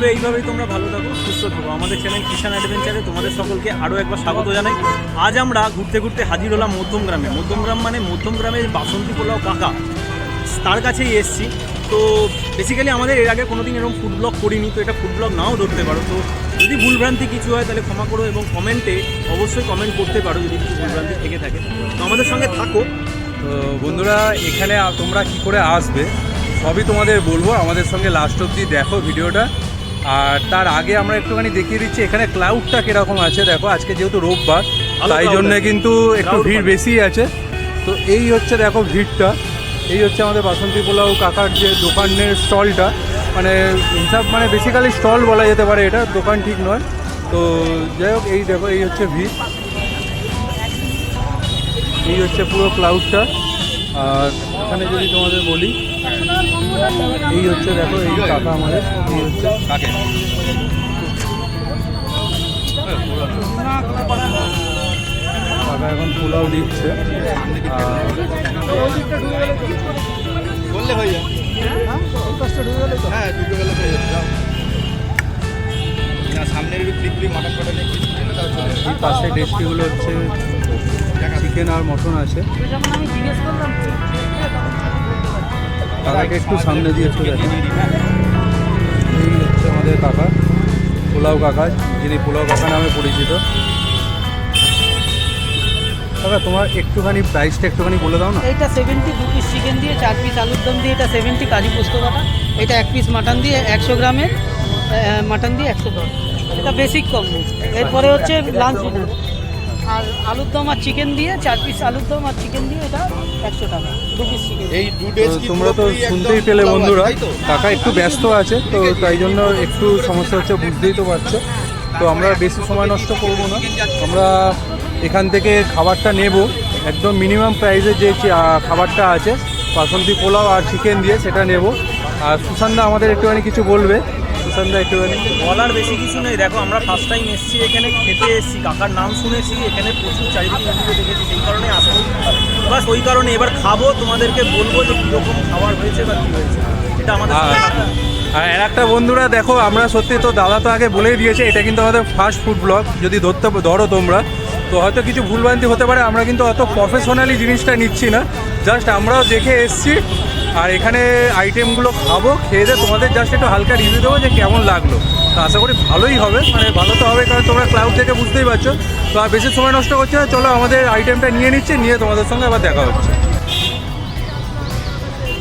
তবে এইভাবেই তোমরা ভালো থাকো, সুস্থ থাকো। আমাদের চ্যানেল কিষান অ্যাডভেঞ্চারে তোমাদের সকলকে আরও একবার স্বাগত জানাই। আজ আমরা ঘুরতে ঘুরতে হাজির হলাম মধ্যমগ্রামে। মধ্যমগ্রাম মানে মধ্যমগ্রামের বাসন্তী পোলাও কাকা, তার কাছেই এসছি। তো বেসিক্যালি আমাদের এর আগে কোনোদিন এরকম ফুড ব্লগ করিনি, তো এটা ফুড ব্লগ নাও ধরতে পারো। তো যদি ভুলভ্রান্তি কিছু হয় তাহলে ক্ষমা করো, এবং কমেন্টে অবশ্যই কমেন্ট করতে পারো যদি কিছু ভুলভ্রান্তি থেকে থাকে। তো আমাদের সঙ্গে থাকো। তো বন্ধুরা, এখানে তোমরা কি করে আসবে সবই তোমাদের বলবো, আমাদের সঙ্গে লাস্ট অবধি দেখো ভিডিওটা। আর তার আগে আমরা একটুখানি দেখিয়ে দিচ্ছি এখানে ক্লাউডটা কীরকম আছে। দেখো আজকে যেহেতু রোববার, তাই জন্যে কিন্তু একটু ভিড় বেশি আছে। তো এই হচ্ছে দেখো ভিড়টা, এই হচ্ছে আমাদের বাসন্তী পোলাও কাকার যে দোকানের স্টলটা, মানে হিসাব মানে বেসিক্যালি স্টল বলা যেতে পারে, এটা দোকান ঠিক নয়। তো যাই হোক, এই দেখো এই হচ্ছে ভিড়, এই হচ্ছে পুরো ক্লাউডটা। আর এখানে যদি তোমাদের বলি, এই হচ্ছে দেখো এই কাকা আমাদের, এই হচ্ছে কাকা এখন পোলাও দিচ্ছে। এই পাশে রেসিপিগুলো হচ্ছে চিকেন আর মটন আছে। কাকাকে একটু সামনে দিয়ে একটু দেখেন, এই হচ্ছে আমাদের কাকা, পোলাও কাকা, যিনি পোলাও কাকা নামে পরিচিত। কাকা তোমার একটুখানি প্রাইসটা একটুখানি বলে দাও না। এটা 70, 2 পিস চিকেন দিয়ে, 4 পিস আলুর দম দিয়ে এটা 70 কাজু পোস্ত বাটা। এটা 1 পিস মাটন দিয়ে 100 গ্রামের, মাটন দিয়ে 110। এটা বেসিক কম্বো। এরপরে হচ্ছে লাঞ্চ ডিনার, আর আলুর দম আর চিকেন দিয়ে 4 পিস আলুর দম আর চিকেন দিয়ে এটা 100 টাকা 2 পিস চিকেন। তোমরা তো শুনতেই পেলে বন্ধুরা, কাকা একটু ব্যস্ত আছে, তো তাই জন্য একটু সমস্যা হচ্ছে, বুঝতেই তো পারছো। তো আমরা বেশি সময় নষ্ট করব না, আমরা এখান থেকে খাবারটা নেব একদম মিনিমাম প্রাইসে, যে খাবারটা আছে বাসন্তী পোলাও আর চিকেন দিয়ে, সেটা নেব। আর সুশান্তদা আমাদের একটুখানি কিছু বলবে। সুশান্তদা একটুখানি বলার বেশি কিছু নেই। দেখো আমরা ফার্স্ট টাইম এসেছি, এখানে খেতে এসেছি, কাকার নাম শুনেছি, এখানে প্রচুর চারিদিকে ভিডিও দেখেছি, সেই কারণে আসবো। বাস ওই কারণে এবার খাবো, তোমাদেরকে বলবো যে কীরকম খাবার হয়েছে বা কী হয়েছে, এটা আমাদের আর একটা বন্ধুরা দেখো, আমরা সত্যি তো দাদা তো আগে বলেই দিয়েছে, এটা কিন্তু আমাদের ফার্স্ট ফুড ব্লগ। যদি ধরো তোমরা, তো হয়তো কিছু ভুলভ্রান্তি হতে পারে। আমরা কিন্তু অত প্রফেশনালি জিনিসটা নিচ্ছি না, জাস্ট আমরাও দেখে এসছি। আর এখানে আইটেমগুলো খাবো, খেয়ে দিয়ে তোমাদের জাস্ট একটু হালকা রিভিউ দেবো যে কেমন লাগলো। তো আশা করি ভালোই হবে, মানে ভালো তো হবে, কারণ তোমরা ক্লাউড থেকে বুঝতেই পারছো। তো আর বেশি সময় নষ্ট করছে না, চলো আমাদের আইটেমটা নিয়ে নিচ্ছি, নিয়ে তোমাদের সঙ্গে আবার দেখা হচ্ছে।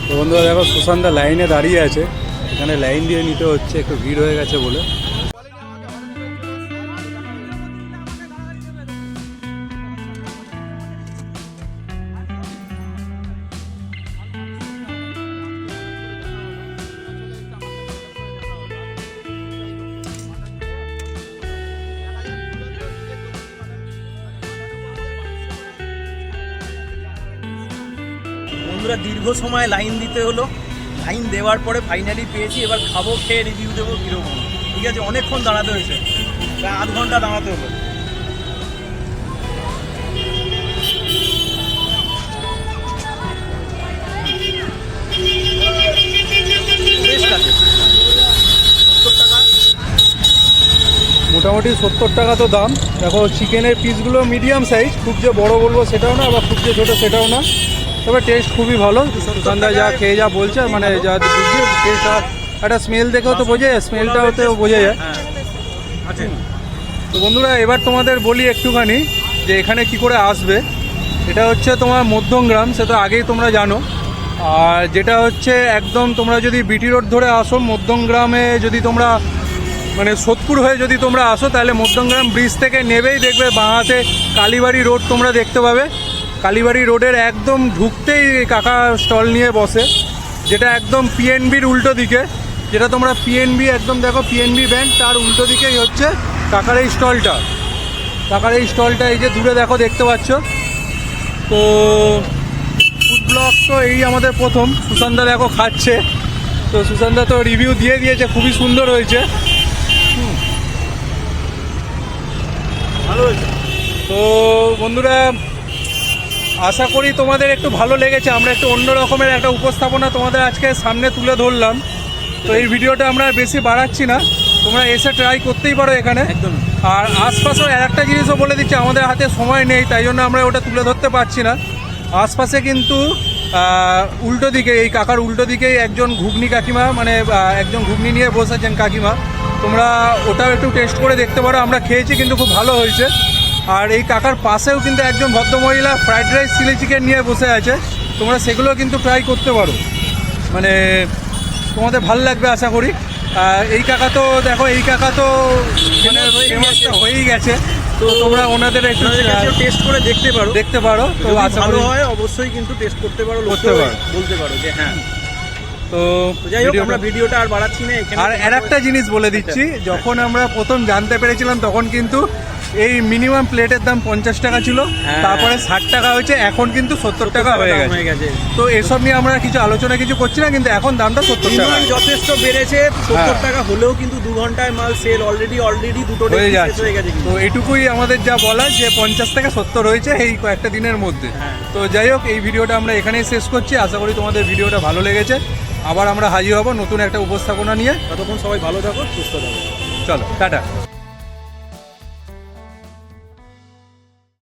তো বন্ধুরা দেখো, সুশান্তদা লাইনে দাঁড়িয়ে আছে, এখানে লাইন দিয়ে নিতে হচ্ছে, একটু ভিড় হয়ে গেছে বলে। বন্ধুরা দীর্ঘ সময় লাইন দিতে হলো, লাইন দেওয়ার পরে ফাইনালি পেয়েছি। এবার খাবো, খেয়ে রিভিউ দেবো কীরকম। ঠিক আছে, অনেকক্ষণ দাঁড়াতে হয়েছে, প্রায় আধ ঘন্টা দাঁড়াতে হলো। মোটামুটি 70 টাকা তো দাম। দেখো চিকেনের পিসগুলো মিডিয়াম সাইজ, খুব যে বড় বলবো সেটাও না, আবার খুব যে ছোটো সেটাও না, তবে টেস্ট খুবই ভালো। সুশান্তদা যা খেয়ে যা বলছে, মানে যা বুঝি টেস্ট, একটা স্মেল দেখেও তো বোঝা যায়, স্মেলটাও তো বোঝা যায়। তো বন্ধুরা এবার তোমাদের বলি একটুখানি যে এখানে কি করে আসবে। এটা হচ্ছে তোমার মধ্যমগ্রাম, সে তো আগেই তোমরা জানো। আর যেটা হচ্ছে একদম তোমরা যদি বিটি রোড ধরে আসো, মধ্যমগ্রামে যদি তোমরা মানে সোদপুর হয়ে যদি তোমরা আসো, তাহলে মধ্যমগ্রাম ব্রিজ থেকে নেবেই দেখবে বাঁ হাতে কালীবাড়ি রোড তোমরা দেখতে পাবে। কালীবাড়ি রোডের একদম ঢুকতেই কাকা স্টল নিয়ে বসে, যেটা একদম পিএনবির উল্টো দিকে, যেটা তোমরা পিএনবি একদম দেখো, পিএনবি ব্যাংক, তার উল্টো দিকেই হচ্ছে কাকার এই স্টলটা। কাকার এই স্টলটা এই যে দূরে দেখো, দেখতে পাচ্ছ। তো ফুড ব্লগ তো এই আমাদের প্রথম। সুশান্তদা দেখো খাচ্ছে, তো সুশান্তদা তো রিভিউ দিয়ে দিয়েছে, খুবই সুন্দর হয়েছে। ভালো হয়েছে। তো বন্ধুরা আশা করি তোমাদের একটু ভালো লেগেছে। আমরা একটু অন্য রকমের একটা উপস্থাপনা তোমাদের আজকে সামনে তুলে ধরলাম। তো এই ভিডিওটা আমরা বেশি বাড়াচ্ছি না, তোমরা এসে ট্রাই করতেই পারো এখানে। একদম। আর আশপাশের আর একটা জিনিসও বলে দিচ্ছি, আমাদের হাতে সময় নেই তাই জন্য আমরা ওটা তুলে ধরতে পারছি না। আশপাশে কিন্তু উল্টো দিকে, এই কাকার উল্টো দিকেই একজন ঘুগনি কাকিমা, মানে একজন ঘুগনি নিয়ে বসেছেন কাকিমা, তোমরা ওটাও একটু টেস্ট করে দেখতে পারো। আমরা খেয়েছি কিন্তু খুব ভালো হয়েছে। আর এই কাকার পাশেও কিন্তু একজন ভদ্রমহিলা ফ্রাইড রাইস চিলি চিকেন নিয়ে বসে আছে, তোমরা সেগুলো কিন্তু ট্রাই করতে পারো, মানে তোমাদের ভালো লাগবে আশা করি। এই কাকা তো দেখো, এই কাকা তো মানে ফেমাসটা হয়েই গেছে, তো তোমরা ওনাদের একটু টেস্ট করে দেখতে পারো। তো যদি আশা ভালো করি হয় অবশ্যই কিন্তু টেস্ট করতে পারো, করতে পারো। বলতে পারো যে হ্যাঁ। তো তো যাই হোক, আমরা ভিডিওটা আর বাড়াচ্ছি না এখানে। আর একটা জিনিস বলে দিচ্ছি, যখন আমরা প্রথম জানতে পেরেছিলাম তখন কিন্তু এই মিনিমাম প্লেটের দাম 50 টাকা ছিল, তারপরে 60 টাকা হয়েছে, এখন কিন্তু 70 টাকা হয়ে গেছে। তো এসব নিয়ে আমরা কিছু আলোচনা কিছু করছি না, কিন্তু এখন দামটা 70 টাকা ডিমান্ড যথেষ্ট বেড়েছে। 70 টাকা হলেও কিন্তু 2 ঘন্টায় মাল সেল অলরেডি দুটো হয়ে শেষ যাচ্ছে। হয়ে গেছে তো এটুকুই আমাদের যা বলা, যে 50 থেকে 70 হয়েছে এই কয়েকটা দিনের মধ্যে। তো যাই হোক, এই ভিডিওটা আমরা এখানেই শেষ করছি। আশা করি তোমাদের ভিডিওটা ভালো লেগেছে। আবার আমরা হাজির হব নতুন একটা উপস্থাপনা নিয়ে। ততক্ষণ সবাই ভালো থাকো, সুস্থ থাকো। চলো, টাটা।